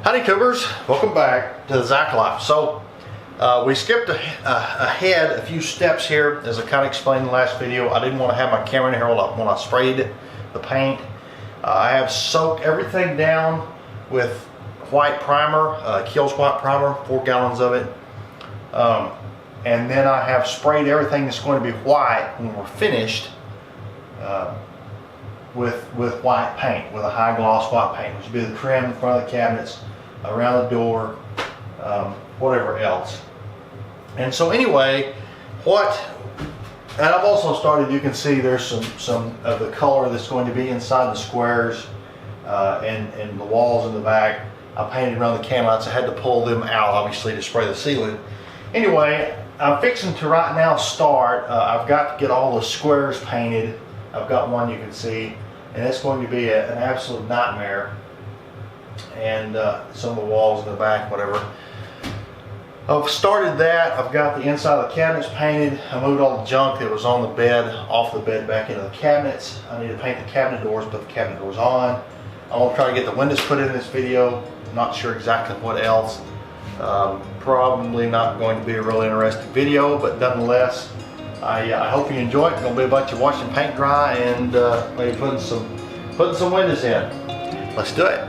Howdy tubers, welcome back to the Zach Life. So we skipped ahead a few steps here. As I kind of explained in the last video, I didn't want to have my camera in here when I sprayed the paint. I have soaked everything down with white primer, Kiehl's white primer, 4 gallons of it. And then I have sprayed everything that's going to be white when we're finished with white paint, with a high gloss white paint, which would be the trim in front of the cabinets, around the door, whatever else. And so anyway, and I've also started, you can see there's some of the color that's going to be inside the squares and the walls in the back. I painted around the can lights. I had to pull them out, obviously, to spray the ceiling. Anyway, I'm fixing to right now start. I've got to get all the squares painted. I've got one you can see, and it's going to be an absolute nightmare. And some of the walls in the back, whatever. I've started that. I've got the inside of the cabinets painted. I moved all the junk that was on the bed, off the bed, back into the cabinets. I need to paint the cabinet doors, put the cabinet doors on. I want to try to get the windows put in this video. I'm not sure exactly what else. Probably not going to be a really interesting video, but nonetheless, I hope you enjoy it. It's going to be a bunch of watching paint dry and maybe putting some windows in. Let's do it.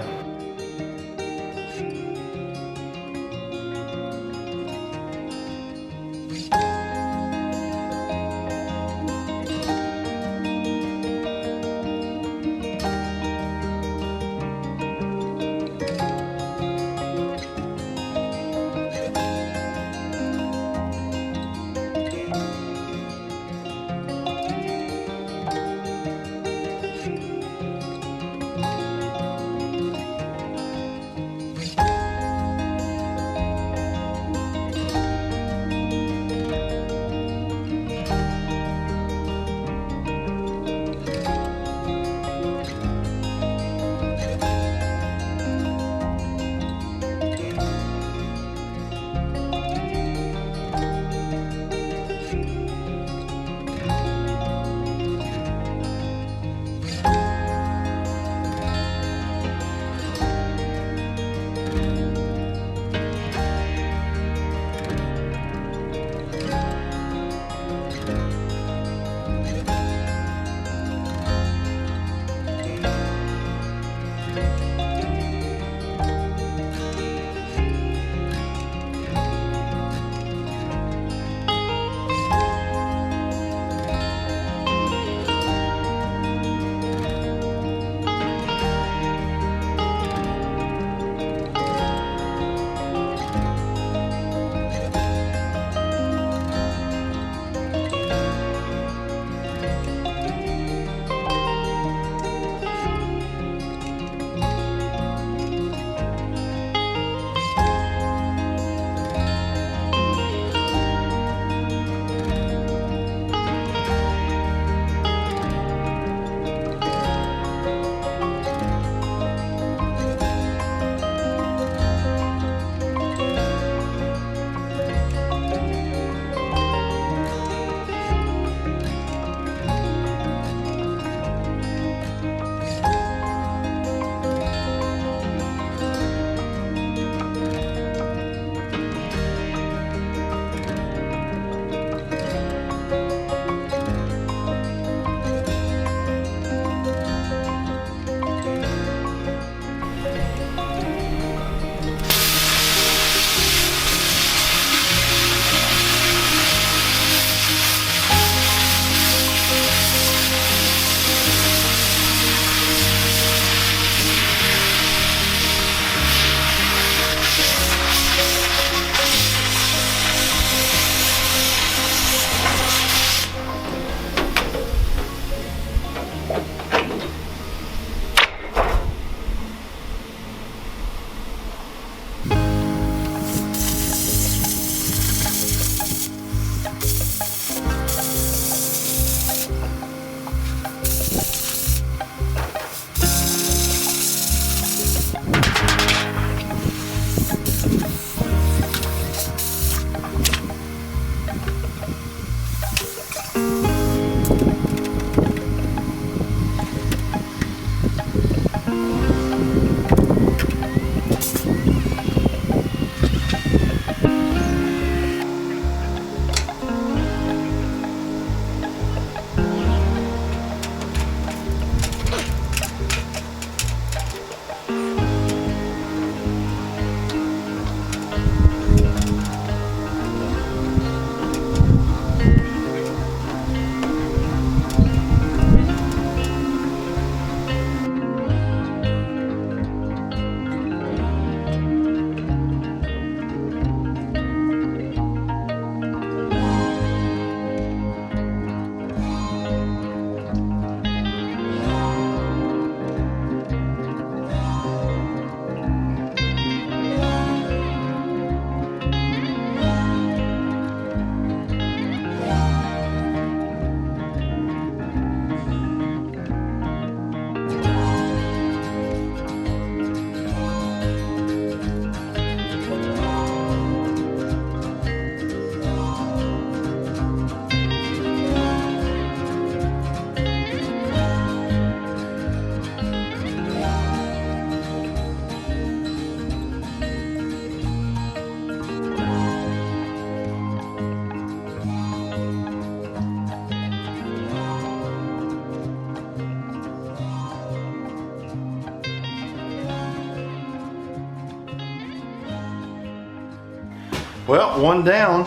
Well, one down.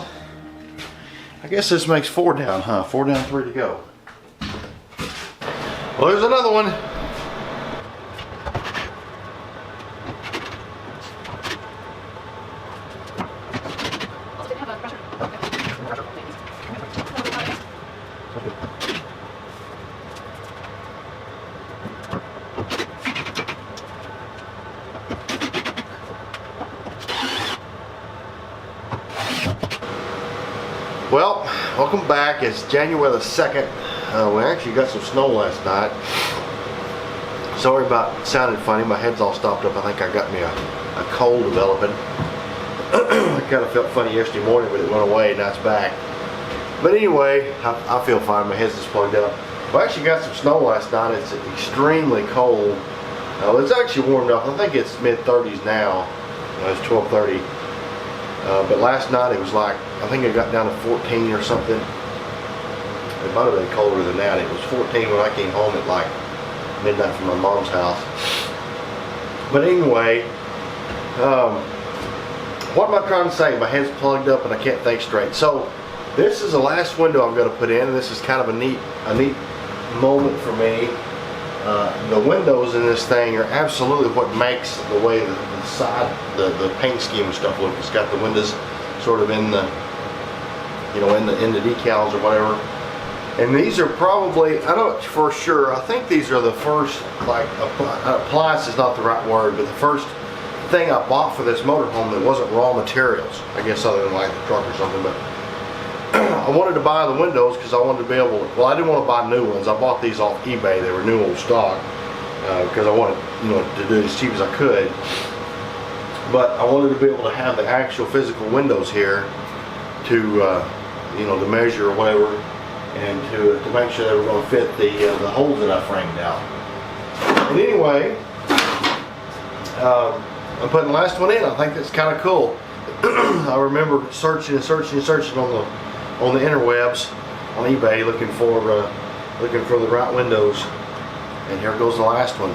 I guess this makes 4 down, huh? 4 down, 3 to go. Well, there's another one. Well, welcome back. It's January the 2nd. We actually got some snow last night. Sorry about it sounded funny. My head's all stopped up. I think I got me a cold developing. I kind of felt funny yesterday morning, but it went away. Now it's back. But anyway, I feel fine. My head's just plugged up. We actually got some snow last night. It's extremely cold. It's actually warmed up. I think it's mid-30s now. It's 12:30. But last night it was like, I think it got down to 14 or something. It might have been colder than that. It was 14 when I came home at like midnight from my mom's house. But anyway, what am I trying to say? My head's plugged up and I can't think straight. So this is the last window I'm going to put in, and this is kind of a neat moment for me. The windows in this thing are absolutely what makes the way the side, the paint scheme and stuff look. It's got the windows sort of in the, you know, in the decals or whatever. And these are probably, I don't for sure, I think these are the first, like, appliance is not the right word, but the first thing I bought for this motorhome that wasn't raw materials. I guess other than like the truck or something, but I wanted to buy the windows because I wanted to be able to, well, I didn't want to buy new ones. I bought these off eBay. They were new old stock because I wanted, you know, to do it as cheap as I could. But I wanted to be able to have the actual physical windows here to, you know, to measure or whatever, and to make sure they were going to fit the holes that I framed out. And anyway, I'm putting the last one in. I think that's kind of cool. I remember searching on the interwebs, on eBay, looking for the right windows, and here goes the last one.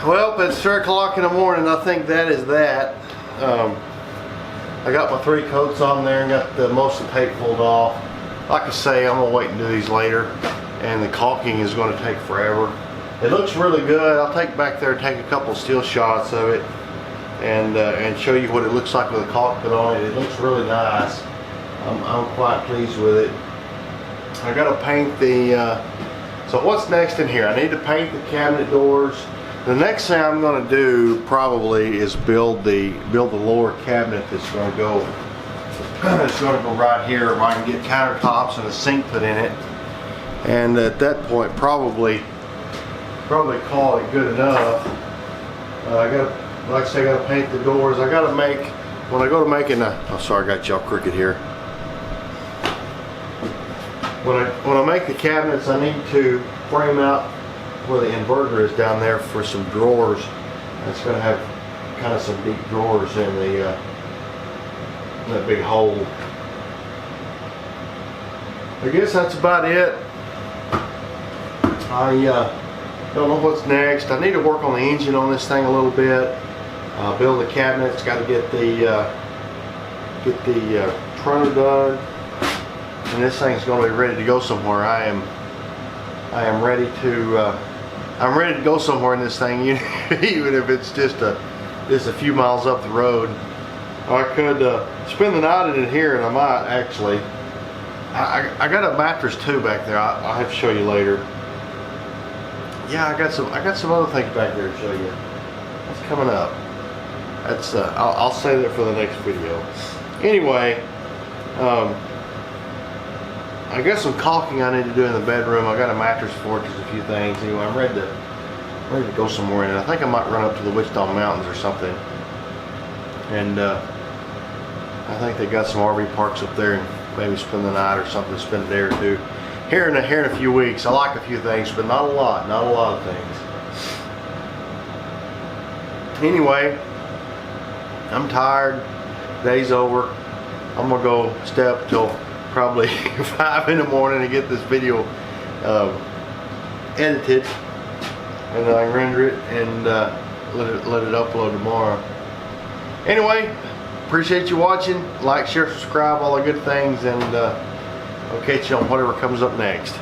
Well, it's 3 o'clock in the morning. I think that is that. I got my 3 coats on there and got most of the tape pulled off. Like I say, I'm gonna wait and do these later, and the caulking is going to take forever. It looks really good. I'll take back there and take a couple still shots of it, and show you what it looks like with the caulk put on it. It looks really nice. I'm quite pleased with it. I got to paint the. So what's next in here? I need to paint the cabinet doors. The next thing I'm going to do probably is build the lower cabinet that's going to go. It's going to go right here where I can get countertops and a sink put in it. And at that point, probably call it good enough. I got, like I say, I got to paint the doors. I got to make, when I go to making a. Oh, sorry, I got y'all crooked here. When I make the cabinets, I need to frame out where the inverter is down there for some drawers. It's going to have kind of some deep drawers in that big hole. I guess that's about it. I don't know what's next. I need to work on the engine on this thing a little bit. Build the cabinets. Got to get the trunner done. And this thing's going to be ready to go somewhere. I am ready to. I'm ready to go somewhere in this thing, even if it's just a few miles up the road. I could spend the night in it here, and I might actually. I got a mattress too back there. I'll have to show you later. Yeah, I got some other things back there to show you. That's coming up. That's I'll save that for the next video. Anyway. I got some caulking I need to do in the bedroom. I got a mattress for it, just a few things. Anyway, I'm ready to go somewhere in it. I think I might run up to the Wichita Mountains or something. And I think they got some RV parks up there, and maybe spend the night or something, spend a day or two. Here in a few weeks. I like a few things, but not a lot of things. Anyway, I'm tired. Day's over. I'm gonna go stay up till probably 5 in the morning to get this video edited, and then I can render it and let it upload tomorrow. Anyway, appreciate you watching. Like, share, subscribe, all the good things, and I'll catch you on whatever comes up next.